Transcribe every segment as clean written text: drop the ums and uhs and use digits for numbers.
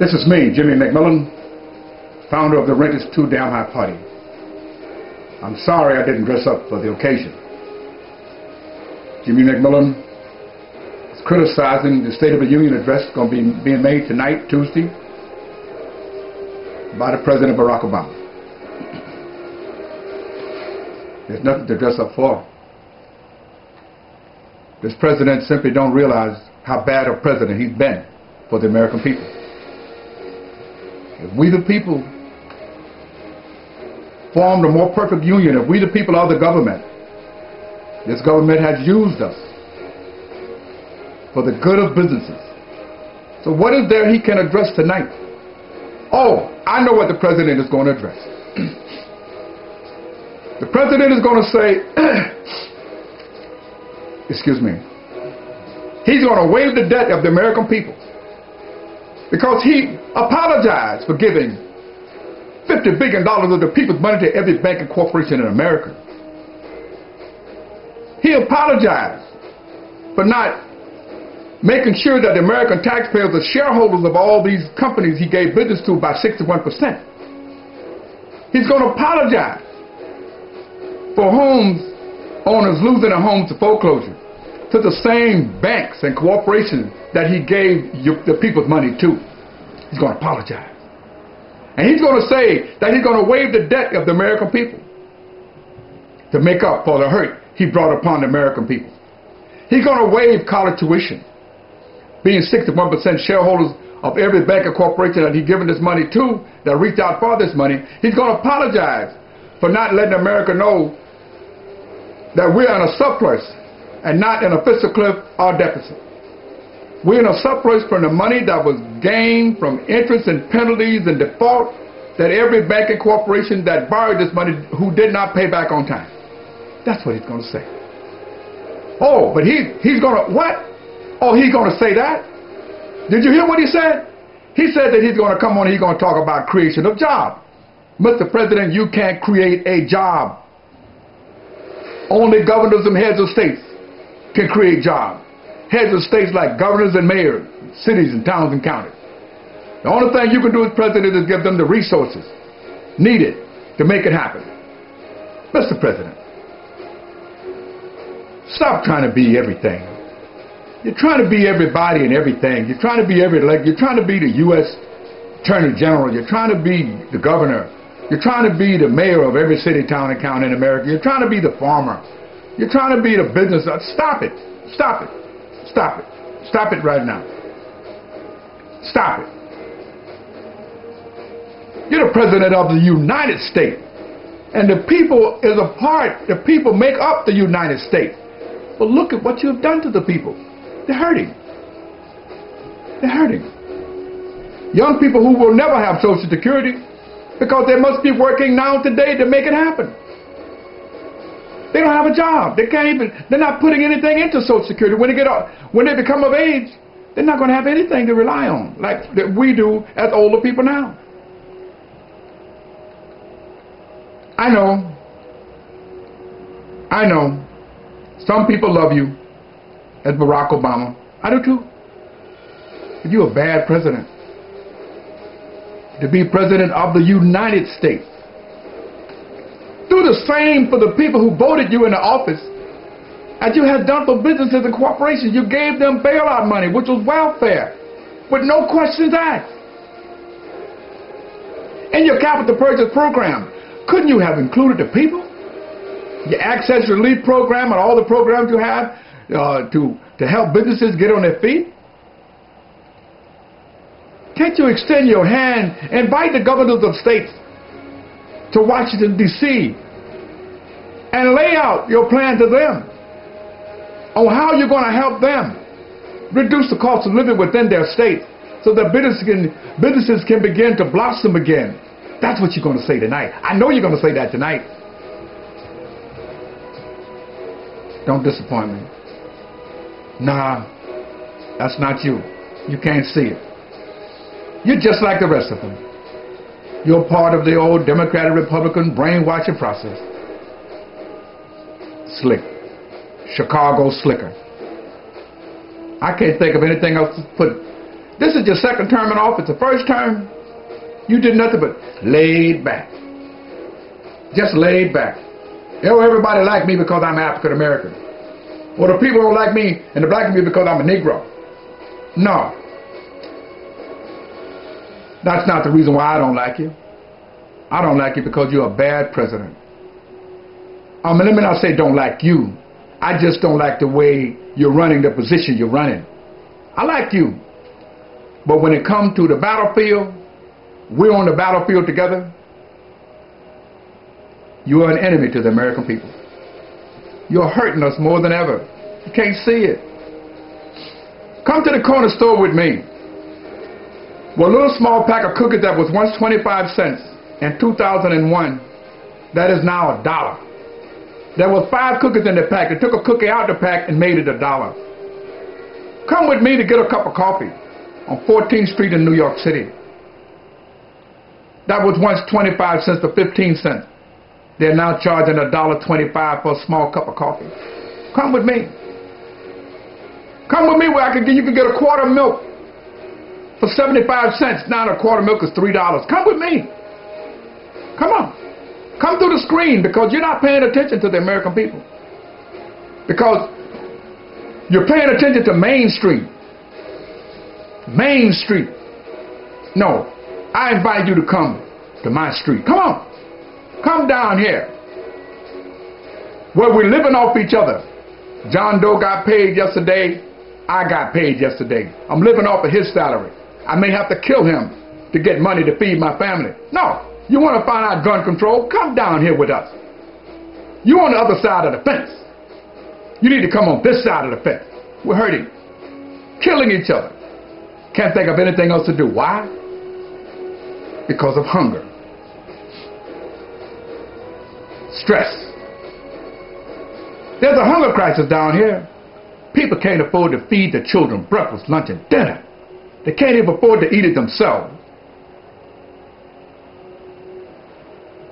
This is me, Jimmy McMillan, founder of the Rent is Too Damn High Party. I'm sorry I didn't dress up for the occasion. Jimmy McMillan is criticizing the State of the Union address going to be being made tonight, Tuesday, by the President Barack Obama. There's nothing to dress up for. This president simply don't realize how bad a president he's been for the American people. If we the people formed a more perfect union, if we the people are the government, this government has used us for the good of businesses. So what is there he can address tonight? Oh, I know what the president is going to address. The president is going to say, excuse me, he's going to waive the debt of the American people because he apologized for giving $50 billion of the people's money to every bank and corporation in America. He apologized for not making sure that the American taxpayers are shareholders of all these companies he gave business to by 61%. He's going to apologize for homes owners losing their homes to foreclosure to the same banks and corporations that he gave the people's money to. He's going to apologize. And he's going to say that he's going to waive the debt of the American people to make up for the hurt he brought upon the American people. He's going to waive college tuition, being 61% shareholders of every bank and corporation that he's given this money to that reached out for this money. He's going to apologize for not letting America know that we're in a surplus and not in a fiscal cliff or deficit. We're in a surplus from the money that was gained from interest and penalties and default that every bank and corporation that borrowed this money who did not pay back on time. That's what he's going to say. Oh, but he's going to, what? Oh, he's going to say that? Did you hear what he said? He said that he's going to come on and he's going to talk about creation of jobs. Mr. President, you can't create a job. Only governors and heads of states can create jobs. Heads of states like governors and mayors, cities and towns and counties. The only thing you can do as president is give them the resources needed to make it happen. Mr. President, stop trying to be everything. You're trying to be everybody and everything. You're trying to be you're trying to be the U.S. Attorney General. You're trying to be the governor. You're trying to be the mayor of every city, town, and county in America. You're trying to be the farmer. You're trying to be the business. Stop it. Stop it. Stop it. Stop it right now. Stop it. You're the president of the United States. And the people is a part. The people make up the United States. But look at what you've done to the people. They're hurting. They're hurting. Young people who will never have Social Security because they must be working now today to make it happen. They don't have a job. They can't even, they're not putting anything into Social Security. When they become of age, they're not going to have anything to rely on like that we do as older people now. I know. Some people love you as Barack Obama. I do too. But you're a bad president. To be president of the United States. Do the same for the people who voted you into office as you had done for businesses and corporations. You gave them bailout money, which was welfare, with no questions asked. In your capital purchase program, couldn't you have included the people? Your access relief program and all the programs you have to help businesses get on their feet? Can't you extend your hand, invite the governors of states to Washington, D.C. and lay out your plan to them on how you're going to help them reduce the cost of living within their state so that businesses can begin to blossom again. That's what you're going to say tonight. I know you're going to say that tonight. Don't disappoint me. Nah, that's not you. You can't see it. You're just like the rest of them. You're part of the old Democratic Republican brainwashing process. Slick. Chicago slicker. I can't think of anything else to put This is your second term in office. The first term, you did nothing but laid back. Just laid back. Everybody like me because I'm African American. Or the people don't like me and the black community because I'm a Negro. No. That's not the reason why I don't like you. I don't like you because you're a bad president. Let me not say don't like you. I just don't like the way you're running the position you're running. I like you. But when it comes to the battlefield, we're on the battlefield together. You are an enemy to the American people. You're hurting us more than ever. You can't see it. Come to the corner store with me. Well, a little small pack of cookies that was once 25 cents in 2001, that is now $1. There was 5 cookies in the pack. They took a cookie out of the pack and made it $1. Come with me to get a cup of coffee on 14th Street in New York City. That was once 25 cents to 15 cents. They're now charging $1.25 for a small cup of coffee. Come with me. Come with me where you can get a quart of milk for 75 cents. Now a quart of milk is $3. Come with me. Come on. Come through the screen because you're not paying attention to the American people. Because you're paying attention to Main Street. Main Street. No, I invite you to come to my street. Come on. Come down here. Where we're living off each other. John Doe got paid yesterday. I got paid yesterday. I'm living off of his salary. I may have to kill him to get money to feed my family. No. You want to find out gun control? Come down here with us. You're on the other side of the fence. You need to come on this side of the fence. We're hurting. Killing each other. Can't think of anything else to do. Why? Because of hunger. Stress. There's a hunger crisis down here. People can't afford to feed their children breakfast, lunch, and dinner. They can't even afford to eat it themselves.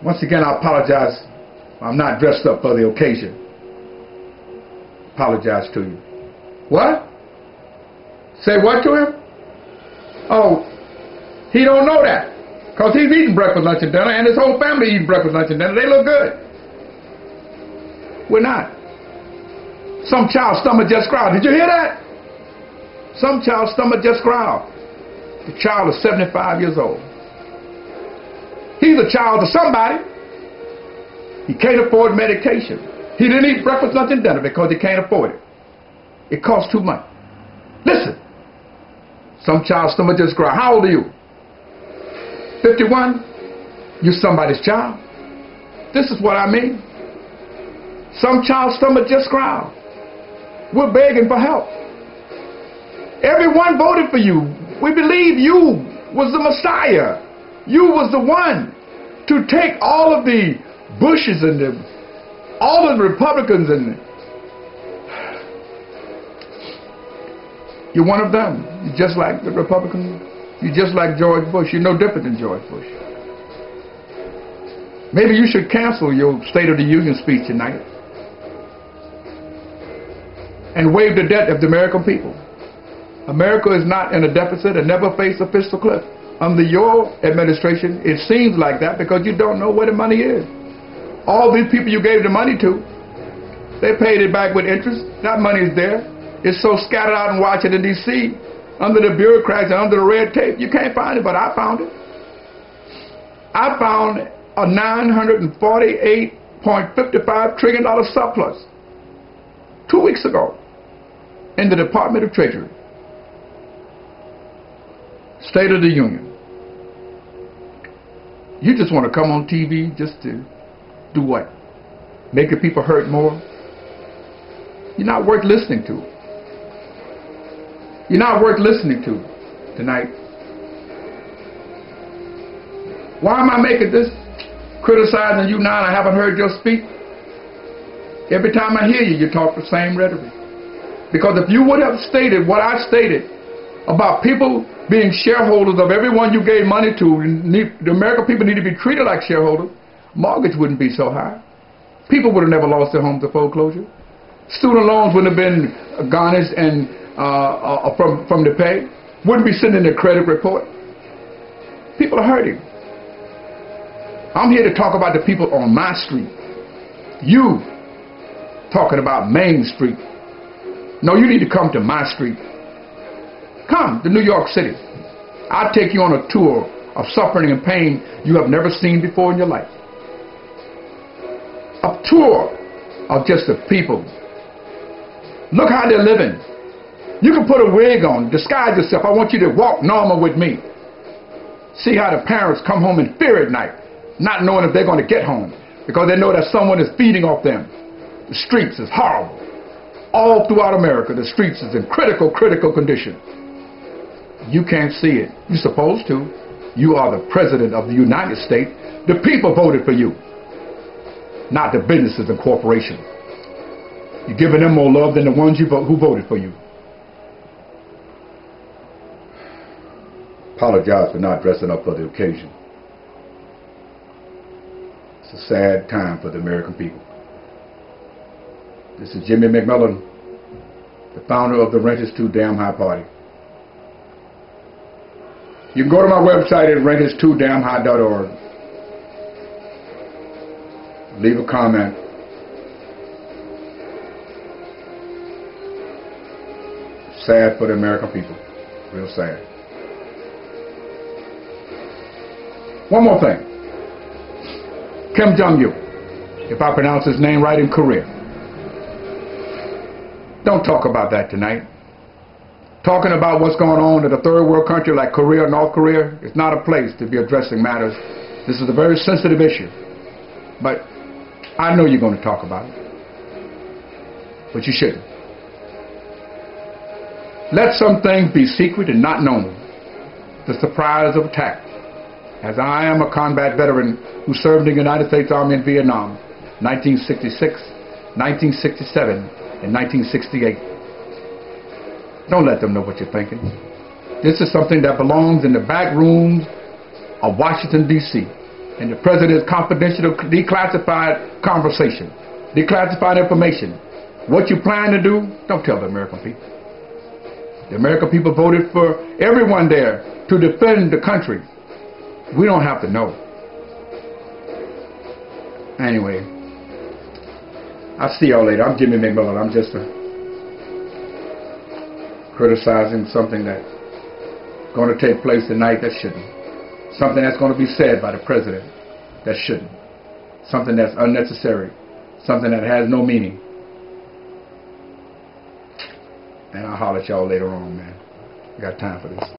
Once again, I apologize. I'm not dressed up for the occasion. Apologize to you. What? Say what to him? Oh, he don't know that. Because he's eating breakfast, lunch, and dinner, and his whole family eating breakfast, lunch, and dinner. They look good. We're not. Some child's stomach just growled. Did you hear that? Some child's stomach just growled. The child is 75 years old. He's a child of somebody. He can't afford medication. He didn't eat breakfast, lunch, and dinner because he can't afford it. It costs too much. Listen. Some child's stomach just growled. How old are you? 51? You're somebody's child. This is what I mean. Some child's stomach just growled. We're begging for help. Everyone voted for you. We believe you was the Messiah. You was the one to take all of the Bushes and all of the Republicans and you're one of them. You're just like the Republicans. You're just like George Bush. You're no different than George Bush. Maybe you should cancel your State of the Union speech tonight and waive the debt of the American people. America is not in a deficit and never faced a fiscal cliff. Under your administration, it seems like that because you don't know where the money is. All these people you gave the money to, they paid it back with interest. That money is there. It's so scattered out in Washington, D.C., under the bureaucrats and under the red tape. You can't find it, but I found it. I found a $948.55 trillion surplus 2 weeks ago in the Department of Treasury. State of the Union. You just want to come on TV just to do what? Making people hurt more? You're not worth listening to. You're not worth listening to tonight. Why am I making this? Criticizing you now and I haven't heard your speak? Every time I hear you, you talk the same rhetoric. Because if you would have stated what I stated about people being shareholders of everyone you gave money to, the American people need to be treated like shareholders, mortgage wouldn't be so high. People would have never lost their homes to foreclosure. Student loans wouldn't have been garnished and from the pay. wouldn't be sending their credit report. People are hurting. I'm here to talk about the people on my street. You talking about Main Street. No, you need to come to my street. Come to New York City. I'll take you on a tour of suffering and pain you have never seen before in your life. A tour of just the people. Look how they're living. You can put a wig on, disguise yourself. I want you to walk normal with me. See how the parents come home in fear at night, not knowing if they're going to get home, because they know that someone is feeding off them. The streets is horrible. All throughout America, the streets is in critical condition. You can't see it. You're supposed to. You are the president of the United States. The people voted for you, not the businesses and corporations. You're giving them more love than the ones who voted for you. Apologize for not dressing up for the occasion. It's a sad time for the American people. This is Jimmy McMillan, the founder of the Rent is Too Damn High Party. You can go to my website at rentis2damnhigh.org. Leave a comment. Sad for the American people. Real sad. One more thing. Kim Jong-il, if I pronounce his name right, in Korea. Don't talk about that tonight. Talking about what's going on in a third world country like Korea, North Korea, is not a place to be addressing matters. This is a very sensitive issue. But I know you're going to talk about it. But you shouldn't. Let some things be secret and not known. The surprise of attack. As I am a combat veteran who served in the United States Army in Vietnam, 1966, 1967, and 1968. Don't let them know what you're thinking. This is something that belongs in the back rooms of Washington, D.C. and the President's confidential, declassified conversation, declassified information. What you plan to do, don't tell the American people. The American people voted for everyone there to defend the country. We don't have to know. Anyway, I'll see y'all later. I'm Jimmy McMillan. I'm just criticizing something that's going to take place tonight that shouldn't. Something that's going to be said by the president that shouldn't. Something that's unnecessary. Something that has no meaning. And I'll holler at y'all later on, man. I got time for this.